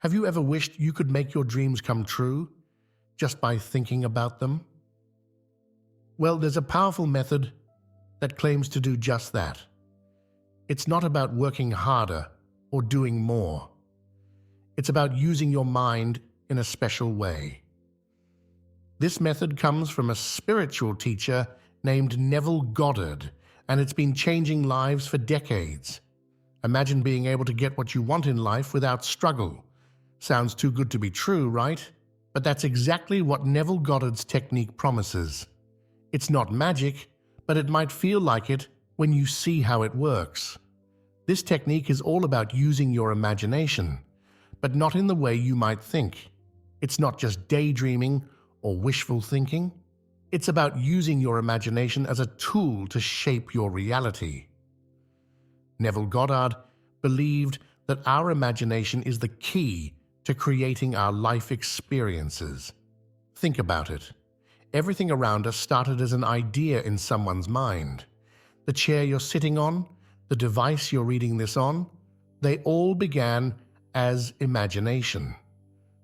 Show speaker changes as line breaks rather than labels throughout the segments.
Have you ever wished you could make your dreams come true just by thinking about them? Well, there's a powerful method that claims to do just that. It's not about working harder or doing more. It's about using your mind in a special way. This method comes from a spiritual teacher named Neville Goddard, and it's been changing lives for decades. Imagine being able to get what you want in life without struggle. Sounds too good to be true, right? But that's exactly what Neville Goddard's technique promises. It's not magic, but it might feel like it when you see how it works. This technique is all about using your imagination, but not in the way you might think. It's not just daydreaming or wishful thinking. It's about using your imagination as a tool to shape your reality. Neville Goddard believed that our imagination is the key to creating our life experiences. Think about it. Everything around us started as an idea in someone's mind. The chair you're sitting on, the device you're reading this on, they all began as imagination.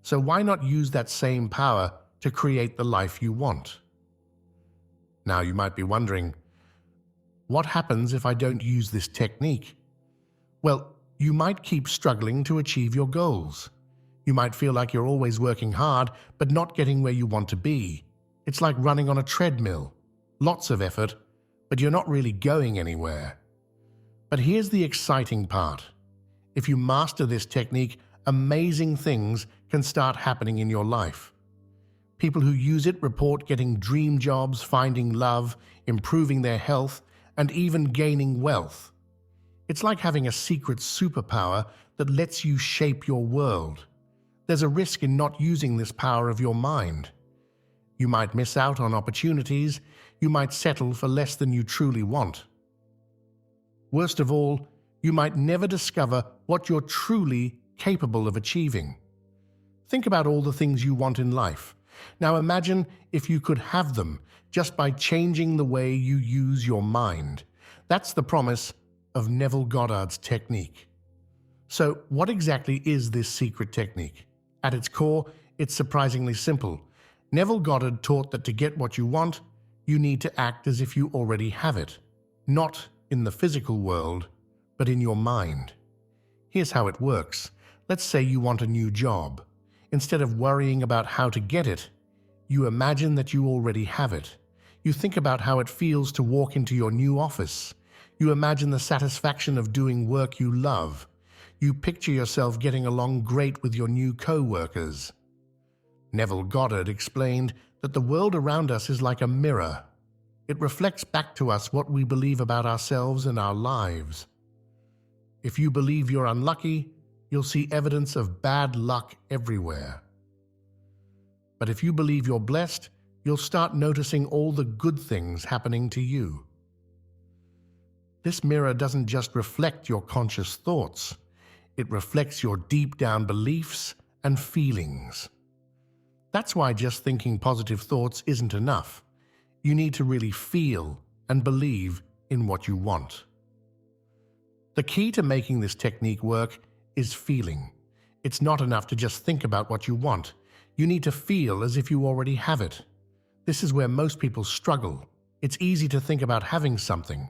So why not use that same power to create the life you want? Now you might be wondering, what happens if I don't use this technique? Well, you might keep struggling to achieve your goals. You might feel like you're always working hard, but not getting where you want to be. It's like running on a treadmill. Lots of effort, but you're not really going anywhere. But here's the exciting part. If you master this technique, amazing things can start happening in your life. People who use it report getting dream jobs, finding love, improving their health, and even gaining wealth. It's like having a secret superpower that lets you shape your world. There's a risk in not using this power of your mind. You might miss out on opportunities. You might settle for less than you truly want. Worst of all, you might never discover what you're truly capable of achieving. Think about all the things you want in life. Now imagine if you could have them just by changing the way you use your mind. That's the promise of Neville Goddard's technique. So what exactly is this secret technique? At its core, it's surprisingly simple. Neville Goddard taught that to get what you want, you need to act as if you already have it. Not in the physical world, but in your mind. Here's how it works. Let's say you want a new job. Instead of worrying about how to get it, you imagine that you already have it. You think about how it feels to walk into your new office. You imagine the satisfaction of doing work you love. You picture yourself getting along great with your new co-workers. Neville Goddard explained that the world around us is like a mirror. It reflects back to us what we believe about ourselves and our lives. If you believe you're unlucky, you'll see evidence of bad luck everywhere. But if you believe you're blessed, you'll start noticing all the good things happening to you. This mirror doesn't just reflect your conscious thoughts. It reflects your deep down beliefs and feelings. That's why just thinking positive thoughts isn't enough. You need to really feel and believe in what you want. The key to making this technique work is feeling. It's not enough to just think about what you want. You need to feel as if you already have it. This is where most people struggle. It's easy to think about having something.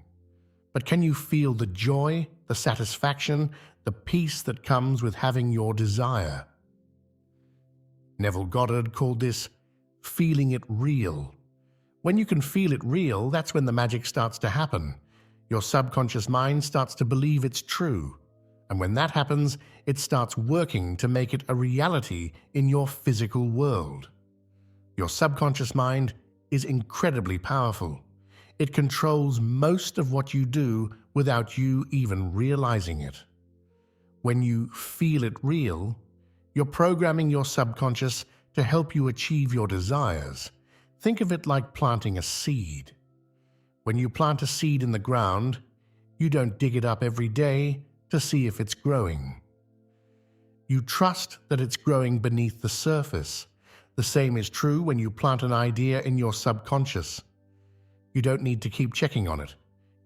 But can you feel the joy, the satisfaction, the peace that comes with having your desire? Neville Goddard called this feeling it real. When you can feel it real, that's when the magic starts to happen. Your subconscious mind starts to believe it's true. And when that happens, it starts working to make it a reality in your physical world. Your subconscious mind is incredibly powerful. It controls most of what you do without you even realizing it. When you feel it real, you're programming your subconscious to help you achieve your desires. Think of it like planting a seed. When you plant a seed in the ground, you don't dig it up every day to see if it's growing. You trust that it's growing beneath the surface. The same is true when you plant an idea in your subconscious. You don't need to keep checking on it.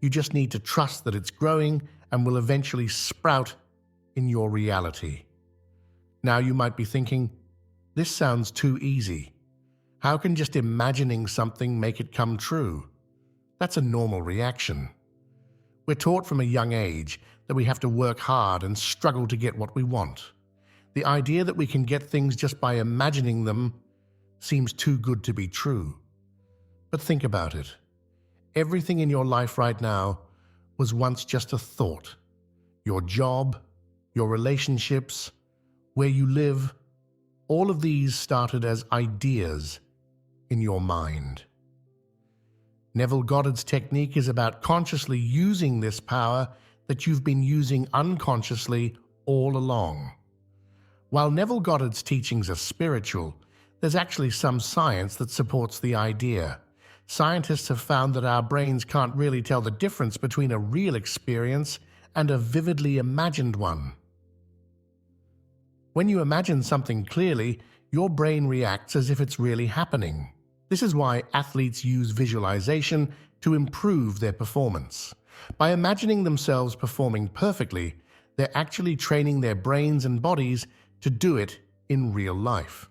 You just need to trust that it's growing and will eventually sprout in your reality. Now you might be thinking, this sounds too easy. How can just imagining something make it come true? That's a normal reaction. We're taught from a young age that we have to work hard and struggle to get what we want. The idea that we can get things just by imagining them seems too good to be true. But think about it. Everything in your life right now was once just a thought. Your job, your relationships, where you live, all of these started as ideas in your mind. Neville Goddard's technique is about consciously using this power that you've been using unconsciously all along. While Neville Goddard's teachings are spiritual, there's actually some science that supports the idea. Scientists have found that our brains can't really tell the difference between a real experience and a vividly imagined one. When you imagine something clearly, your brain reacts as if it's really happening. This is why athletes use visualization to improve their performance. By imagining themselves performing perfectly, they're actually training their brains and bodies to do it in real life.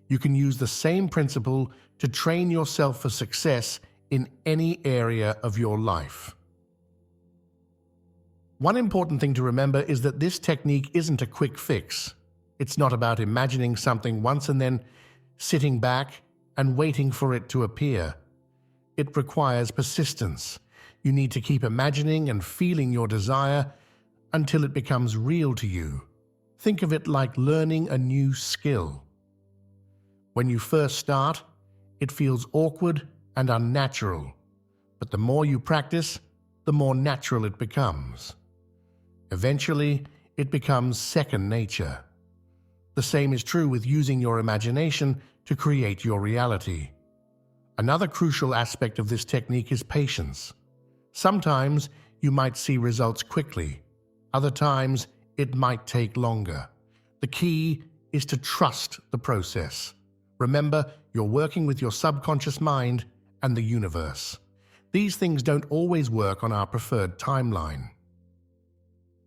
You can use the same principle to train yourself for success in any area of your life. One important thing to remember is that this technique isn't a quick fix. It's not about imagining something once and then sitting back and waiting for it to appear. It requires persistence. You need to keep imagining and feeling your desire until it becomes real to you. Think of it like learning a new skill. When you first start, it feels awkward and unnatural, but the more you practice, the more natural it becomes. Eventually, it becomes second nature. The same is true with using your imagination to create your reality. Another crucial aspect of this technique is patience. Sometimes you might see results quickly. Other times it might take longer. The key is to trust the process. Remember, you're working with your subconscious mind and the universe. These things don't always work on our preferred timeline.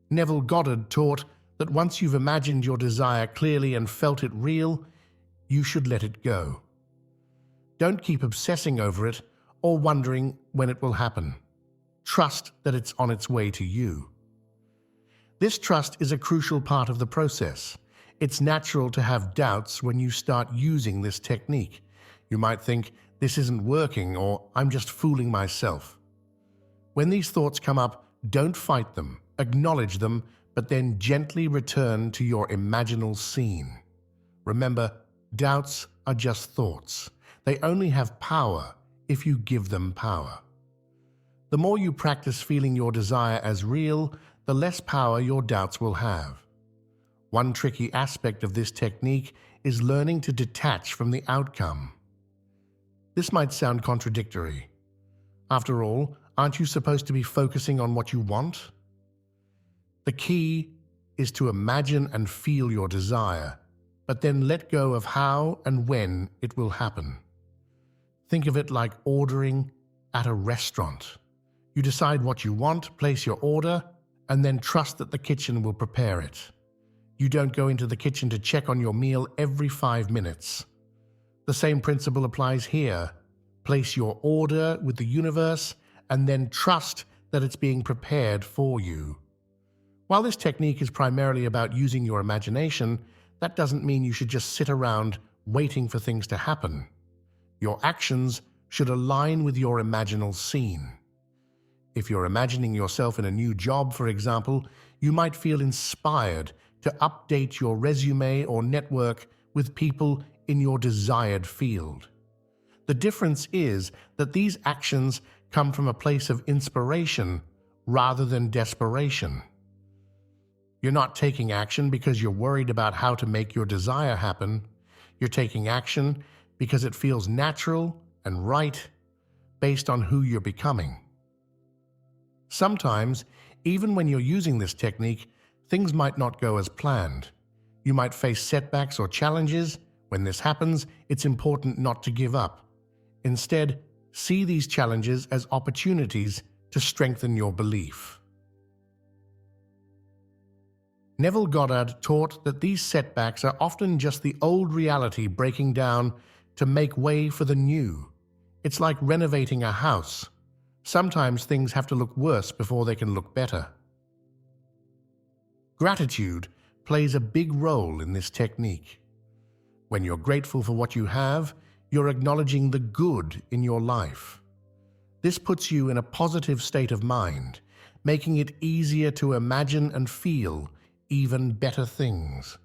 Neville Goddard taught that once you've imagined your desire clearly and felt it real, you should let it go. Don't keep obsessing over it or wondering when it will happen. Trust that it's on its way to you. This trust is a crucial part of the process. It's natural to have doubts when you start using this technique. You might think, this isn't working, or I'm just fooling myself. When these thoughts come up, don't fight them. Acknowledge them, but then gently return to your imaginal scene. Remember, doubts are just thoughts. They only have power if you give them power. The more you practice feeling your desire as real, the less power your doubts will have. One tricky aspect of this technique is learning to detach from the outcome. This might sound contradictory. After all, aren't you supposed to be focusing on what you want? The key is to imagine and feel your desire, but then let go of how and when it will happen. Think of it like ordering at a restaurant. You decide what you want, place your order, and then trust that the kitchen will prepare it. You don't go into the kitchen to check on your meal every 5 minutes. The same principle applies here. Place your order with the universe and then trust that it's being prepared for you. While this technique is primarily about using your imagination, that doesn't mean you should just sit around waiting for things to happen. Your actions should align with your imaginal scene. If you're imagining yourself in a new job, for example, you might feel inspired to update your resume or network with people in your desired field. The difference is that these actions come from a place of inspiration rather than desperation. You're not taking action because you're worried about how to make your desire happen. You're taking action because it feels natural and right based on who you're becoming. Sometimes, even when you're using this technique, things might not go as planned. You might face setbacks or challenges. When this happens, it's important not to give up. Instead, see these challenges as opportunities to strengthen your belief. Neville Goddard taught that these setbacks are often just the old reality breaking down to make way for the new. It's like renovating a house. Sometimes things have to look worse before they can look better. Gratitude plays a big role in this technique. When you're grateful for what you have, you're acknowledging the good in your life. This puts you in a positive state of mind, making it easier to imagine and feel even better things.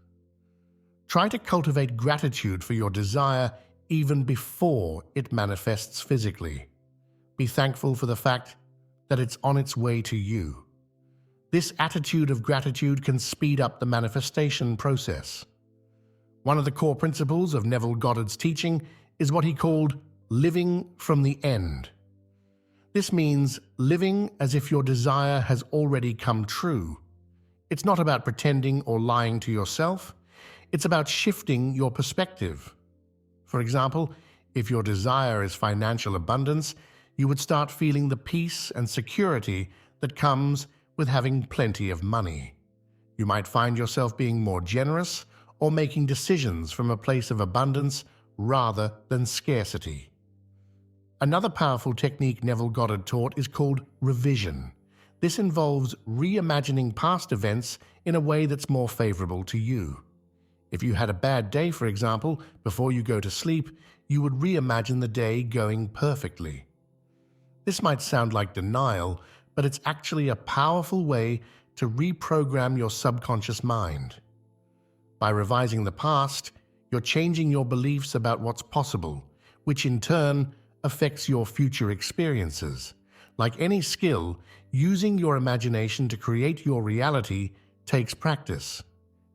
Try to cultivate gratitude for your desire even before it manifests physically. Be thankful for the fact that it's on its way to you. This attitude of gratitude can speed up the manifestation process. One of the core principles of Neville Goddard's teaching is what he called living from the end. This means living as if your desire has already come true. It's not about pretending or lying to yourself. It's about shifting your perspective. For example, if your desire is financial abundance, you would start feeling the peace and security that comes with having plenty of money. You might find yourself being more generous or making decisions from a place of abundance rather than scarcity. Another powerful technique Neville Goddard taught is called revision. This involves reimagining past events in a way that's more favorable to you. If you had a bad day, for example, before you go to sleep, you would reimagine the day going perfectly. This might sound like denial, but it's actually a powerful way to reprogram your subconscious mind. By revising the past, you're changing your beliefs about what's possible, which in turn affects your future experiences. Like any skill, using your imagination to create your reality takes practice.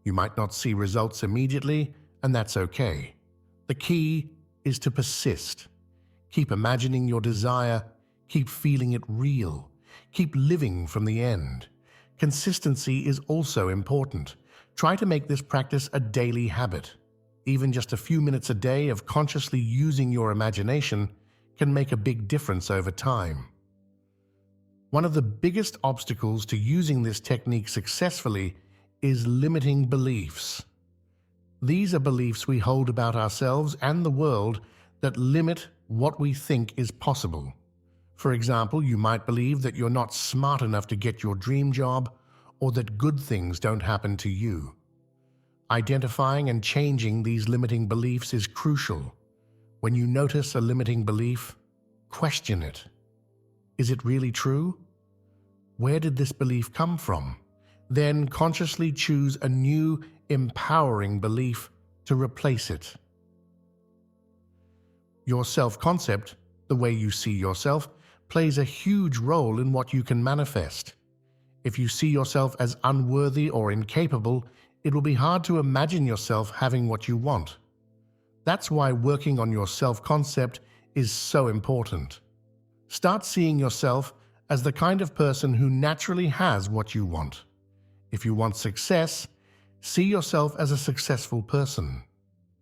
You might not see results immediately, and that's okay. The key is to persist. Keep imagining your desire, keep feeling it real, keep living from the end. Consistency is also important. Try to make this practice a daily habit. Even just a few minutes a day of consciously using your imagination can make a big difference over time. One of the biggest obstacles to using this technique successfully is limiting beliefs. These are beliefs we hold about ourselves and the world that limit what we think is possible. For example, you might believe that you're not smart enough to get your dream job, or that good things don't happen to you. Identifying and changing these limiting beliefs is crucial. When you notice a limiting belief, question it. Is it really true? Where did this belief come from? Then consciously choose a new, empowering belief to replace it. Your self-concept, the way you see yourself, plays a huge role in what you can manifest. If you see yourself as unworthy or incapable, it will be hard to imagine yourself having what you want. That's why working on your self-concept is so important. Start seeing yourself as the kind of person who naturally has what you want. If you want success, see yourself as a successful person.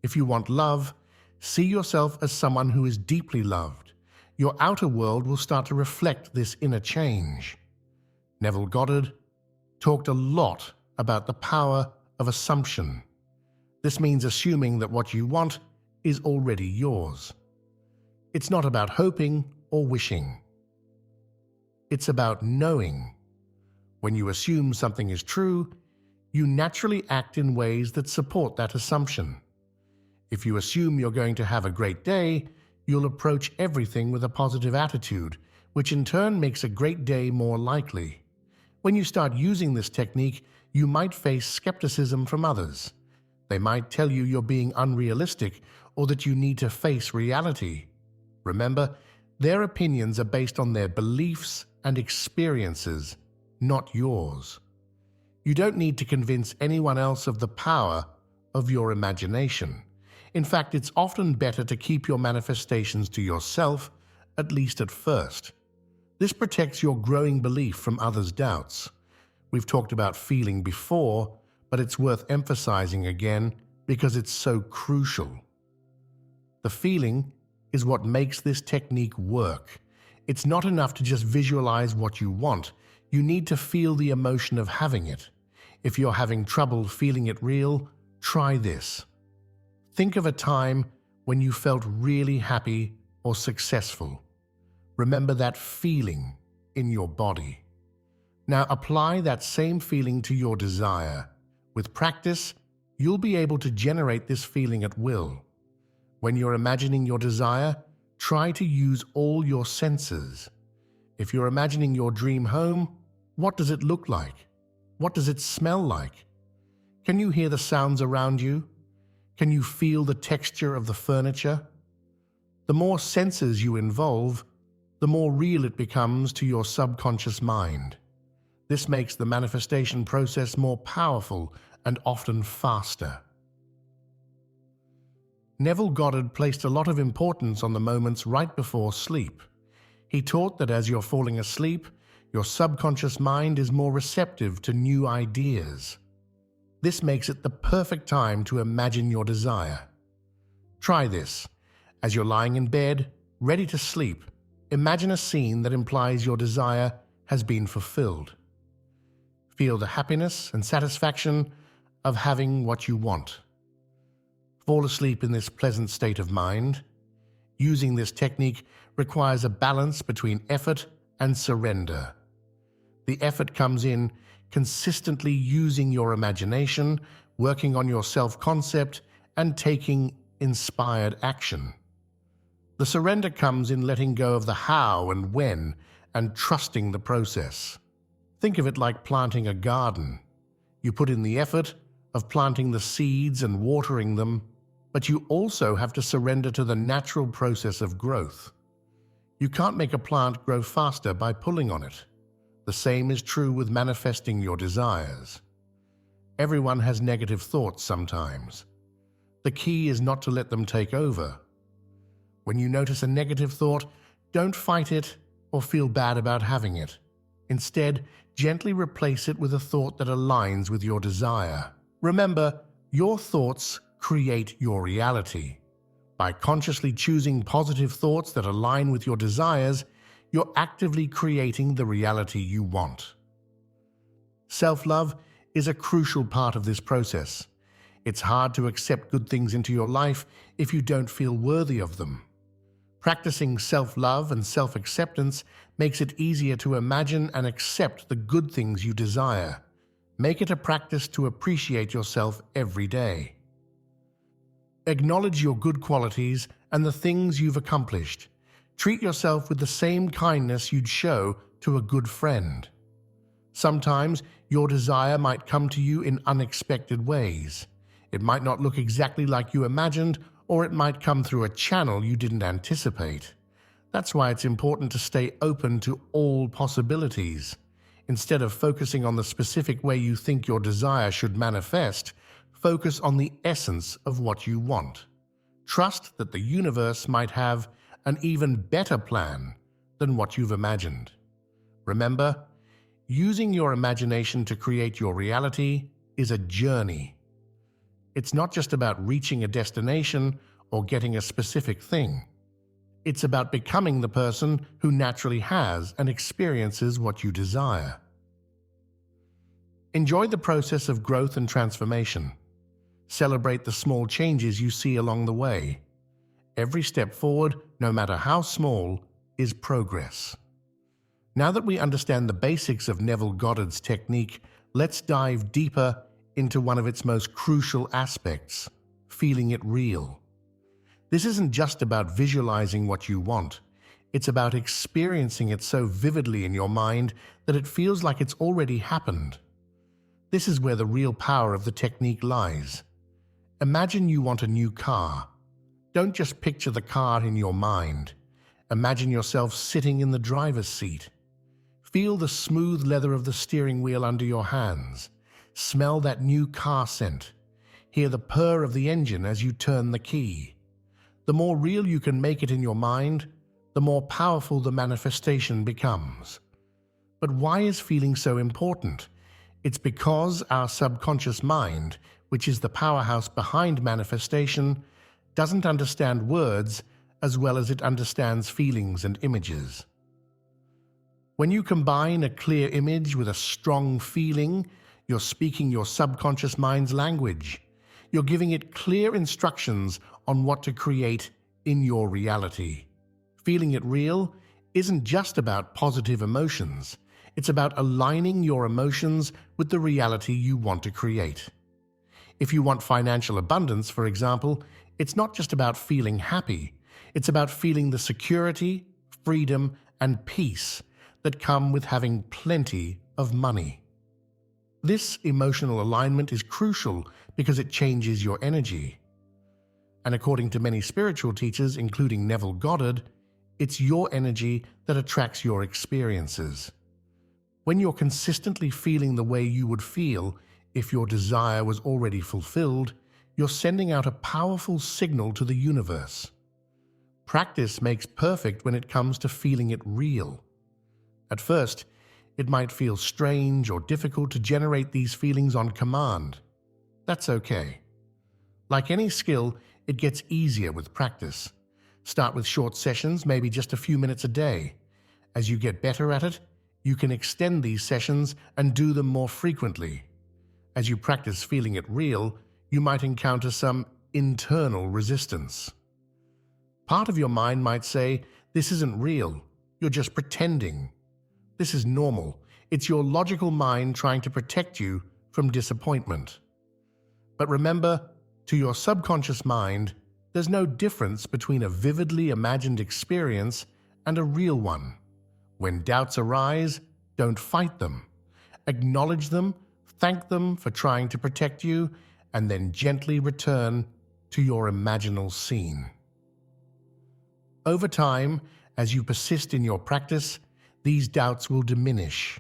If you want love, see yourself as someone who is deeply loved. Your outer world will start to reflect this inner change. Neville Goddard talked a lot about the power of assumption. This means assuming that what you want is already yours. It's not about hoping or wishing. It's about knowing. When you assume something is true, you naturally act in ways that support that assumption. If you assume you're going to have a great day, you'll approach everything with a positive attitude, which in turn makes a great day more likely. When you start using this technique, you might face skepticism from others. They might tell you you're being unrealistic or that you need to face reality. Remember, their opinions are based on their beliefs and experiences, not yours. You don't need to convince anyone else of the power of your imagination. In fact, it's often better to keep your manifestations to yourself, at least at first. This protects your growing belief from others' doubts. We've talked about feeling before, but it's worth emphasizing again because it's so crucial. The feeling is what makes this technique work. It's not enough to just visualize what you want. You need to feel the emotion of having it. If you're having trouble feeling it real, try this. Think of a time when you felt really happy or successful. Remember that feeling in your body. Now apply that same feeling to your desire. With practice, you'll be able to generate this feeling at will. When you're imagining your desire, try to use all your senses. If you're imagining your dream home, what does it look like? What does it smell like? Can you hear the sounds around you? Can you feel the texture of the furniture? The more senses you involve, the more real it becomes to your subconscious mind. This makes the manifestation process more powerful and often faster. Neville Goddard placed a lot of importance on the moments right before sleep. He taught that as you're falling asleep, your subconscious mind is more receptive to new ideas. This makes it the perfect time to imagine your desire. Try this. As you're lying in bed, ready to sleep, imagine a scene that implies your desire has been fulfilled. Feel the happiness and satisfaction of having what you want. Fall asleep in this pleasant state of mind. Using this technique requires a balance between effort and surrender. The effort comes in consistently using your imagination, working on your self-concept, and taking inspired action. The surrender comes in letting go of the how and when and trusting the process. Think of it like planting a garden. You put in the effort of planting the seeds and watering them, but you also have to surrender to the natural process of growth. You can't make a plant grow faster by pulling on it. The same is true with manifesting your desires. Everyone has negative thoughts sometimes. The key is not to let them take over. When you notice a negative thought, don't fight it or feel bad about having it. Instead, gently replace it with a thought that aligns with your desire. Remember, your thoughts create your reality. By consciously choosing positive thoughts that align with your desires, you're actively creating the reality you want. Self-love is a crucial part of this process. It's hard to accept good things into your life if you don't feel worthy of them. Practicing self-love and self-acceptance makes it easier to imagine and accept the good things you desire. Make it a practice to appreciate yourself every day. Acknowledge your good qualities and the things you've accomplished. Treat yourself with the same kindness you'd show to a good friend. Sometimes your desire might come to you in unexpected ways. It might not look exactly like you imagined, or it might come through a channel you didn't anticipate. That's why it's important to stay open to all possibilities. Instead of focusing on the specific way you think your desire should manifest, focus on the essence of what you want. Trust that the universe might have an even better plan than what you've imagined. Remember, using your imagination to create your reality is a journey. It's not just about reaching a destination or getting a specific thing. It's about becoming the person who naturally has and experiences what you desire. Enjoy the process of growth and transformation. Celebrate the small changes you see along the way. Every step forward, no matter how small, is progress. Now that we understand the basics of Neville Goddard's technique, let's dive deeper into one of its most crucial aspects, feeling it real. This isn't just about visualizing what you want. It's about experiencing it so vividly in your mind that it feels like it's already happened. This is where the real power of the technique lies. Imagine you want a new car. Don't just picture the car in your mind. Imagine yourself sitting in the driver's seat. Feel the smooth leather of the steering wheel under your hands. Smell that new car scent. Hear the purr of the engine as you turn the key. The more real you can make it in your mind, the more powerful the manifestation becomes. But why is feeling so important? It's because our subconscious mind, which is the powerhouse behind manifestation, doesn't understand words as well as it understands feelings and images. When you combine a clear image with a strong feeling, You're speaking your subconscious mind's language. You're giving it clear instructions on what to create in your reality. Feeling it real isn't just about positive emotions. It's about aligning your emotions with the reality you want to create. If you want financial abundance, for example, it's not just about feeling happy. It's about feeling the security, freedom, and peace that come with having plenty of money. This emotional alignment is crucial because it changes your energy. And according to many spiritual teachers, including Neville Goddard, it's your energy that attracts your experiences. When you're consistently feeling the way you would feel if your desire was already fulfilled, you're sending out a powerful signal to the universe. Practice makes perfect when it comes to feeling it real. At first, it might feel strange or difficult to generate these feelings on command. That's okay. Like any skill, it gets easier with practice. Start with short sessions, maybe just a few minutes a day. As you get better at it, you can extend these sessions and do them more frequently. As you practice feeling it real, you might encounter some internal resistance. Part of your mind might say, "This isn't real. You're just pretending." This is normal. It's your logical mind trying to protect you from disappointment. But remember, to your subconscious mind, there's no difference between a vividly imagined experience and a real one. When doubts arise, don't fight them. Acknowledge them, thank them for trying to protect you, and then gently return to your imaginal scene. Over time, as you persist in your practice, these doubts will diminish.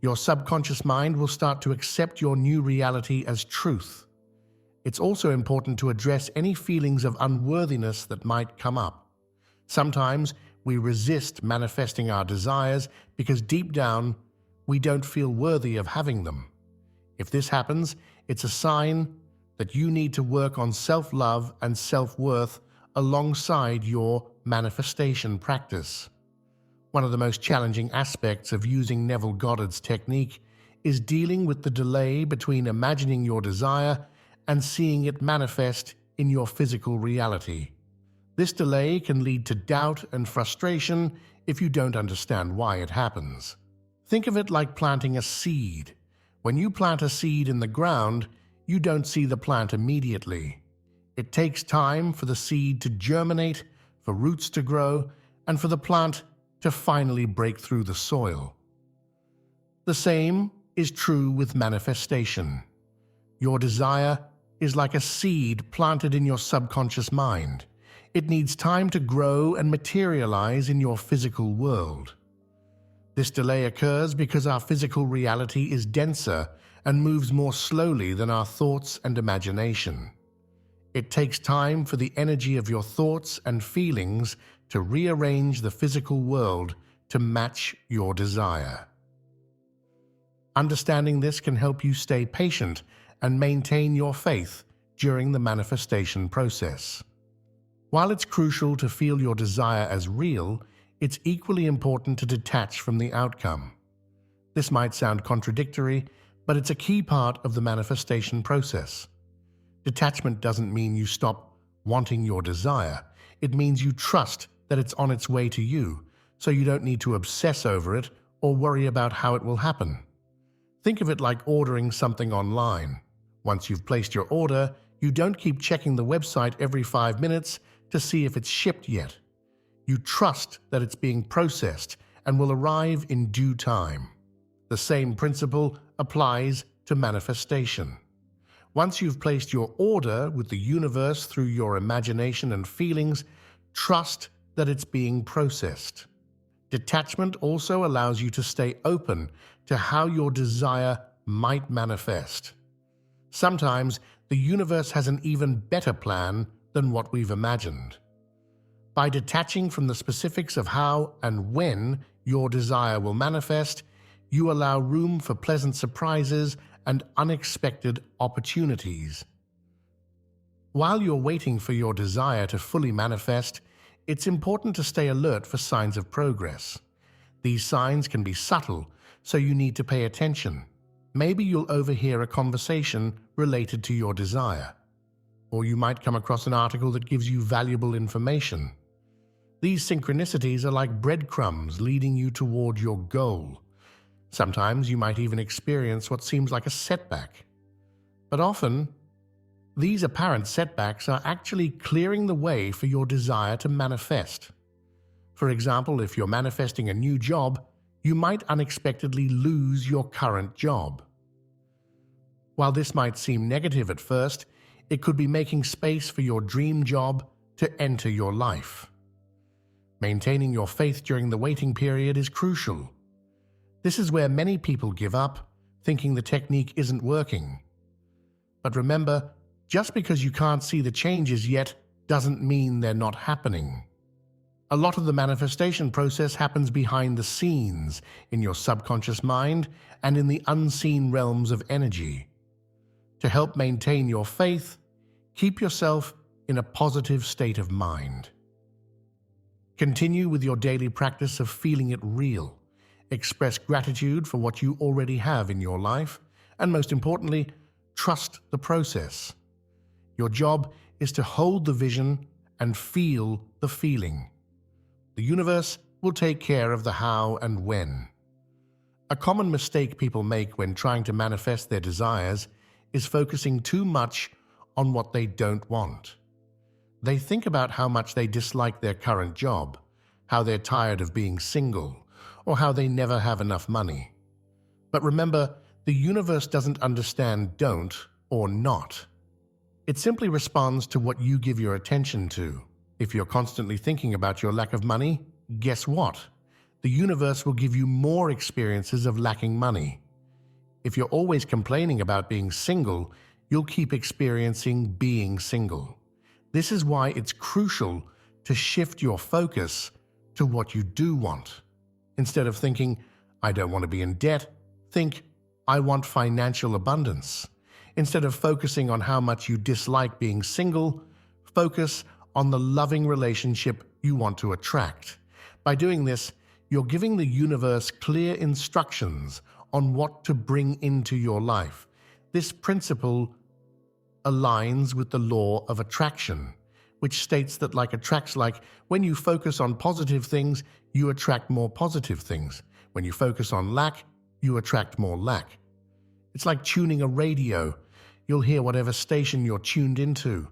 Your subconscious mind will start to accept your new reality as truth. It's also important to address any feelings of unworthiness that might come up. Sometimes we resist manifesting our desires because deep down, we don't feel worthy of having them. If this happens, it's a sign that you need to work on self-love and self-worth alongside your manifestation practice. One of the most challenging aspects of using Neville Goddard's technique is dealing with the delay between imagining your desire and seeing it manifest in your physical reality. This delay can lead to doubt and frustration if you don't understand why it happens. Think of it like planting a seed. When you plant a seed in the ground, you don't see the plant immediately. It takes time for the seed to germinate, for roots to grow, and for the plant to finally break through the soil. The same is true with manifestation. Your desire is like a seed planted in your subconscious mind. It needs time to grow and materialize in your physical world. This delay occurs because our physical reality is denser and moves more slowly than our thoughts and imagination. It takes time for the energy of your thoughts and feelings to rearrange the physical world to match your desire. Understanding this can help you stay patient and maintain your faith during the manifestation process. While it's crucial to feel your desire as real, it's equally important to detach from the outcome. This might sound contradictory, but it's a key part of the manifestation process. Detachment doesn't mean you stop wanting your desire. It means you trust that it's on its way to you, so you don't need to obsess over it or worry about how it will happen. Think of it like ordering something online. Once you've placed your order, you don't keep checking the website every 5 minutes to see if it's shipped yet. You trust that it's being processed and will arrive in due time. The same principle applies to manifestation. Once you've placed your order with the universe through your imagination and feelings, trust that it's being processed. Detachment also allows you to stay open to how your desire might manifest. Sometimes the universe has an even better plan than what we've imagined. By detaching from the specifics of how and when your desire will manifest, you allow room for pleasant surprises and unexpected opportunities. While you're waiting for your desire to fully manifest, it's important to stay alert for signs of progress. These signs can be subtle, so you need to pay attention. Maybe you'll overhear a conversation related to your desire, or you might come across an article that gives you valuable information. These synchronicities are like breadcrumbs leading you toward your goal. Sometimes you might even experience what seems like a setback. But often, these apparent setbacks are actually clearing the way for your desire to manifest. For example, if you're manifesting a new job, you might unexpectedly lose your current job. While this might seem negative at first, it could be making space for your dream job to enter your life. Maintaining your faith during the waiting period is crucial. This is where many people give up, thinking the technique isn't working. But remember, just because you can't see the changes yet doesn't mean they're not happening. A lot of the manifestation process happens behind the scenes, in your subconscious mind and in the unseen realms of energy. To help maintain your faith, keep yourself in a positive state of mind. Continue with your daily practice of feeling it real. Express gratitude for what you already have in your life, and most importantly, trust the process. Your job is to hold the vision and feel the feeling. The universe will take care of the how and when. A common mistake people make when trying to manifest their desires is focusing too much on what they don't want. They think about how much they dislike their current job, how they're tired of being single, or how they never have enough money. But remember, the universe doesn't understand don't or not. It simply responds to what you give your attention to. If you're constantly thinking about your lack of money, guess what? The universe will give you more experiences of lacking money. If you're always complaining about being single, you'll keep experiencing being single. This is why it's crucial to shift your focus to what you do want. Instead of thinking, I don't want to be in debt, think, I want financial abundance. Instead of focusing on how much you dislike being single, focus on the loving relationship you want to attract. By doing this, you're giving the universe clear instructions on what to bring into your life. This principle aligns with the law of attraction, which states that like attracts like, when you focus on positive things, you attract more positive things. When you focus on lack, you attract more lack. It's like tuning a radio. You'll hear whatever station you're tuned into.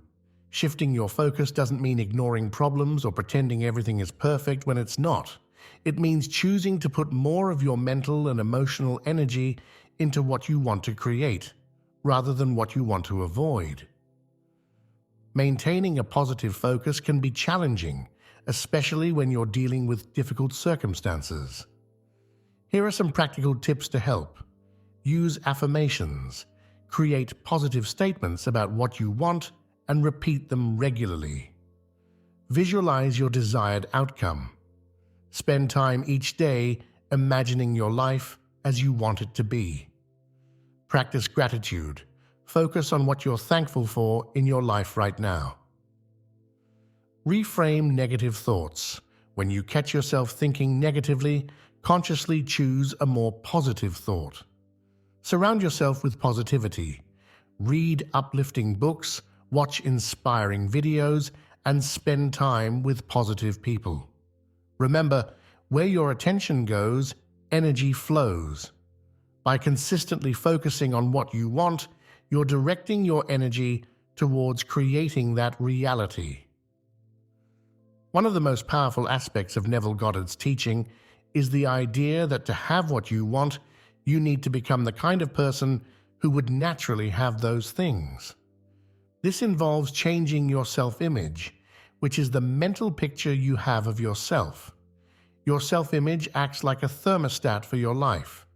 Shifting your focus doesn't mean ignoring problems or pretending everything is perfect when it's not. It means choosing to put more of your mental and emotional energy into what you want to create, rather than what you want to avoid. Maintaining a positive focus can be challenging, especially when you're dealing with difficult circumstances. Here are some practical tips to help. Use affirmations. Create positive statements about what you want and repeat them regularly. Visualize your desired outcome. Spend time each day imagining your life as you want it to be. Practice gratitude. Focus on what you're thankful for in your life right now. Reframe negative thoughts. When you catch yourself thinking negatively, consciously choose a more positive thought. Surround yourself with positivity. Read uplifting books, watch inspiring videos, and spend time with positive people. Remember, where your attention goes, energy flows. By consistently focusing on what you want, you're directing your energy towards creating that reality. One of the most powerful aspects of Neville Goddard's teaching is the idea that to have what you want, you need to become the kind of person who would naturally have those things. This involves changing your self-image, which is the mental picture you have of yourself. Your self-image acts like a thermostat for your life.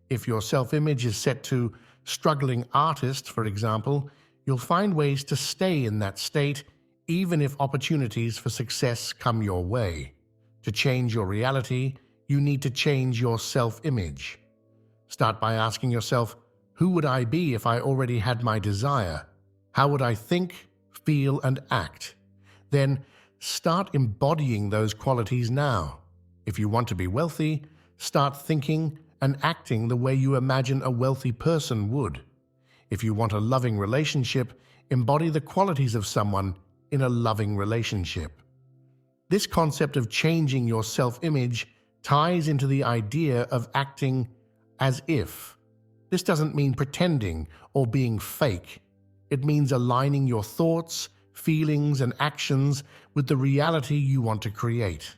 If your self-image is set to struggling artist, for example, you'll find ways to stay in that state even if opportunities for success come your way. To change your reality, you need to change your self-image. Start by asking yourself, who would I be if I already had my desire? How would I think, feel, and act? Then start embodying those qualities now. If you want to be wealthy, start thinking and acting the way you imagine a wealthy person would. If you want a loving relationship, embody the qualities of someone in a loving relationship. This concept of changing your self-image ties into the idea of acting as if. This doesn't mean pretending or being fake. It means aligning your thoughts, feelings, and actions with the reality you want to create.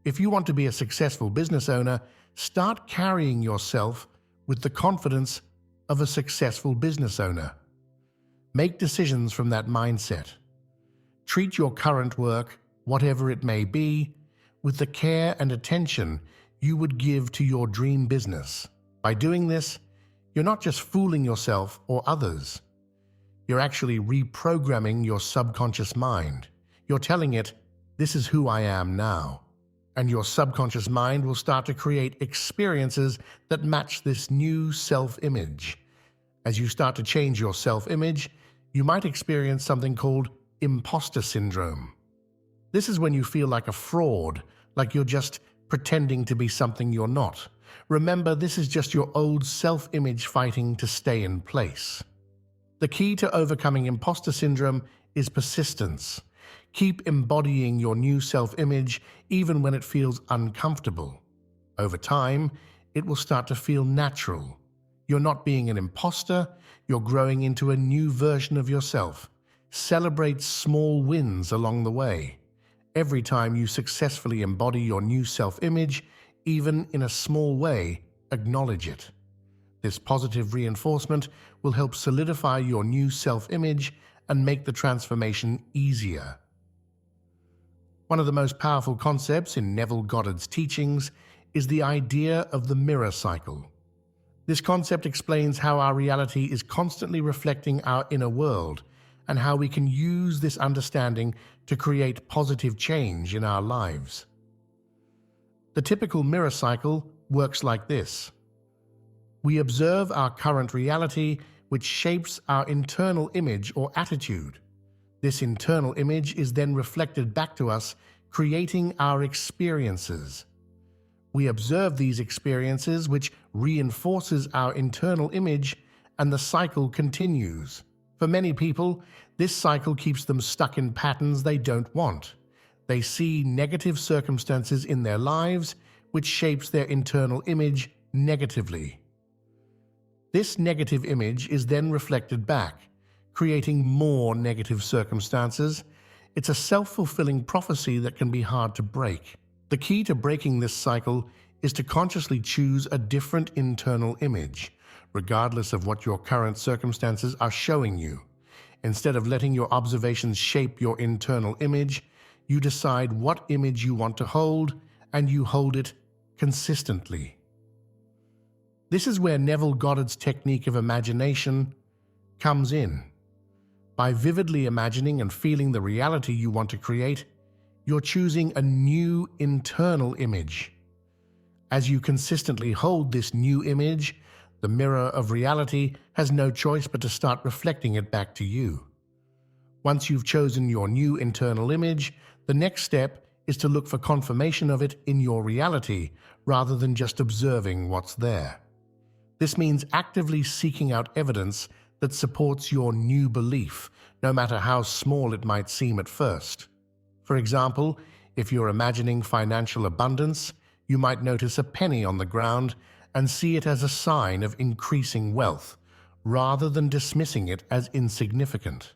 If you want to be a successful business owner, start carrying yourself with the confidence of a successful business owner. Make decisions from that mindset. Treat your current work, whatever it may be, with the care and attention you would give to your dream business. By doing this, you're not just fooling yourself or others. You're actually reprogramming your subconscious mind. You're telling it, "This is who I am now." And your subconscious mind will start to create experiences that match this new self-image. As you start to change your self-image, you might experience something called imposter syndrome. This is when you feel like a fraud, like you're just pretending to be something you're not. Remember, this is just your old self-image fighting to stay in place. The key to overcoming imposter syndrome is persistence. Keep embodying your new self-image even when it feels uncomfortable. Over time, it will start to feel natural. You're not being an imposter, you're growing into a new version of yourself. Celebrate small wins along the way. Every time you successfully embody your new self-image, even in a small way, acknowledge it. This positive reinforcement will help solidify your new self-image and make the transformation easier. One of the most powerful concepts in Neville Goddard's teachings is the idea of the mirror cycle. This concept explains how our reality is constantly reflecting our inner world and how we can use this understanding to create positive change in our lives. The typical mirror cycle works like this. We observe our current reality, which shapes our internal image or attitude. This internal image is then reflected back to us, creating our experiences. We observe these experiences, which reinforces our internal image, and the cycle continues. For many people, this cycle keeps them stuck in patterns they don't want. They see negative circumstances in their lives, which shapes their internal image negatively. This negative image is then reflected back, creating more negative circumstances. It's a self-fulfilling prophecy that can be hard to break. The key to breaking this cycle is to consciously choose a different internal image, regardless of what your current circumstances are showing you. Instead of letting your observations shape your internal image, you decide what image you want to hold, and you hold it consistently. This is where Neville Goddard's technique of imagination comes in. By vividly imagining and feeling the reality you want to create, you're choosing a new internal image. As you consistently hold this new image, the mirror of reality has no choice but to start reflecting it back to you. Once you've chosen your new internal image, the next step is to look for confirmation of it in your reality rather than just observing what's there. This means actively seeking out evidence that supports your new belief, no matter how small it might seem at first. For example, if you're imagining financial abundance, you might notice a penny on the ground and see it as a sign of increasing wealth, rather than dismissing it as insignificant.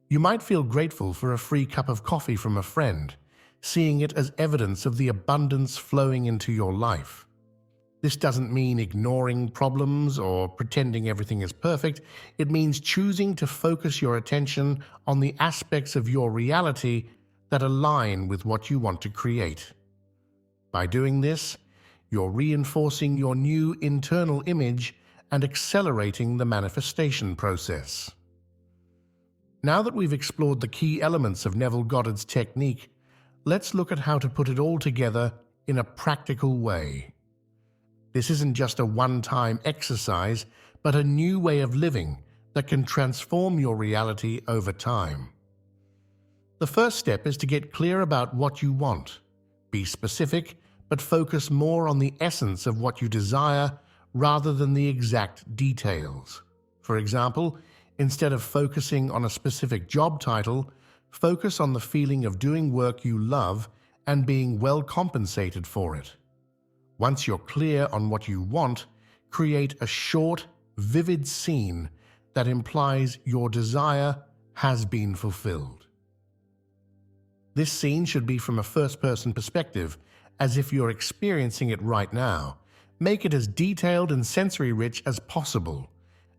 You might feel grateful for a free cup of coffee from a friend, seeing it as evidence of the abundance flowing into your life. This doesn't mean ignoring problems or pretending everything is perfect. It means choosing to focus your attention on the aspects of your reality that align with what you want to create. By doing this, you're reinforcing your new internal image and accelerating the manifestation process. Now that we've explored the key elements of Neville Goddard's technique, let's look at how to put it all together in a practical way. This isn't just a one-time exercise, but a new way of living that can transform your reality over time. The first step is to get clear about what you want. Be specific, but focus more on the essence of what you desire rather than the exact details. For example, instead of focusing on a specific job title, focus on the feeling of doing work you love and being well compensated for it. Once you're clear on what you want, create a short, vivid scene that implies your desire has been fulfilled. This scene should be from a first-person perspective, as if you're experiencing it right now. Make it as detailed and sensory-rich as possible.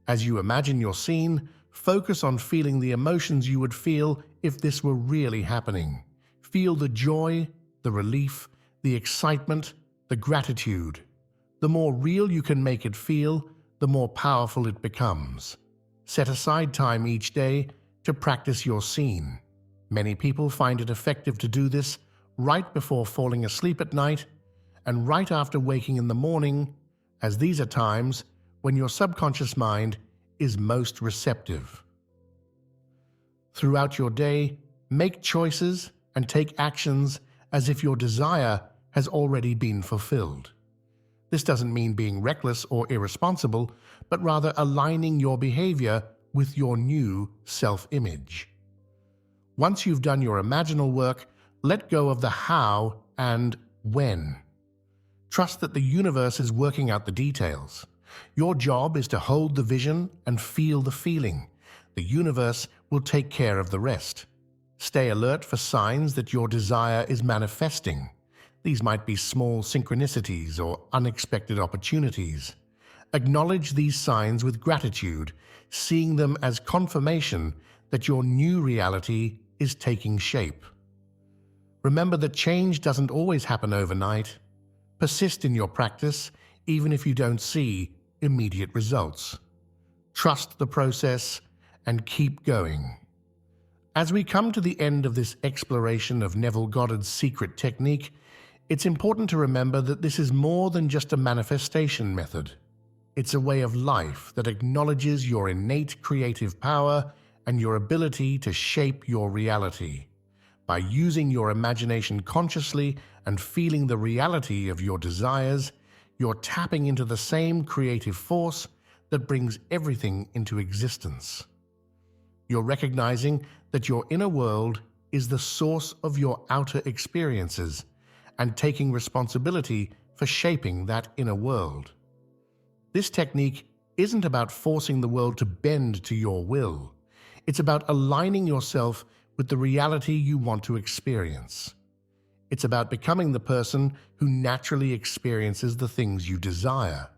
As you imagine your scene, focus on feeling the emotions you would feel if this were really happening. Feel the joy, the relief, the excitement, the gratitude. The more real you can make it feel, the more powerful it becomes. Set aside time each day to practice your scene. Many people find it effective to do this right before falling asleep at night and right after waking in the morning, as these are times when your subconscious mind is most receptive. Throughout your day, make choices and take actions as if your desire has already been fulfilled. This doesn't mean being reckless or irresponsible, but rather aligning your behavior with your new self-image. Once you've done your imaginal work, let go of the how and when. Trust that the universe is working out the details. Your job is to hold the vision and feel the feeling. The universe will take care of the rest. Stay alert for signs that your desire is manifesting. These might be small synchronicities or unexpected opportunities. Acknowledge these signs with gratitude, seeing them as confirmation that your new reality is taking shape. Remember that change doesn't always happen overnight. Persist in your practice, even if you don't see immediate results. Trust the process and keep going. As we come to the end of this exploration of Neville Goddard's secret technique, it's important to remember that this is more than just a manifestation method. It's a way of life that acknowledges your innate creative power and your ability to shape your reality. By using your imagination consciously and feeling the reality of your desires, you're tapping into the same creative force that brings everything into existence. You're recognizing that your inner world is the source of your outer experiences and taking responsibility for shaping that inner world. This technique isn't about forcing the world to bend to your will. It's about aligning yourself with the reality you want to experience. It's about becoming the person who naturally experiences the things you desire.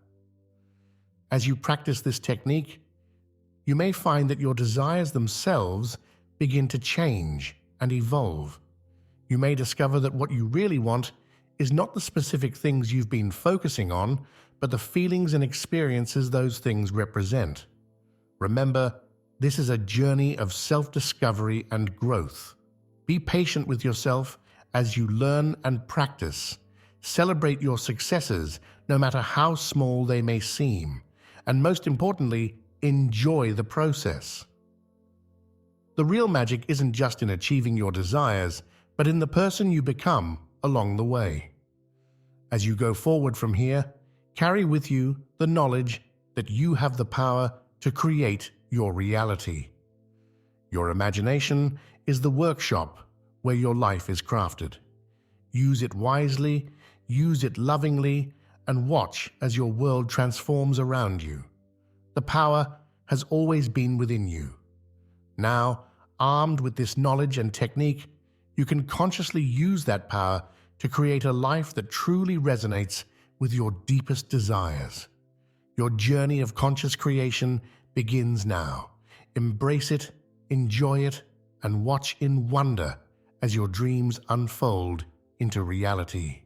As you practice this technique, you may find that your desires themselves begin to change and evolve. You may discover that what you really want is not the specific things you've been focusing on, but the feelings and experiences those things represent. Remember, this is a journey of self-discovery and growth. Be patient with yourself as you learn and practice. Celebrate your successes, no matter how small they may seem. And most importantly, enjoy the process. The real magic isn't just in achieving your desires, but in the person you become along the way. As you go forward from here, carry with you the knowledge that you have the power to create your reality. Your imagination is the workshop where your life is crafted. Use it wisely, use it lovingly, and watch as your world transforms around you. The power has always been within you. Now, armed with this knowledge and technique, you can consciously use that power to create a life that truly resonates with your deepest desires. Your journey of conscious creation begins now. Embrace it, enjoy it, and watch in wonder as your dreams unfold into reality.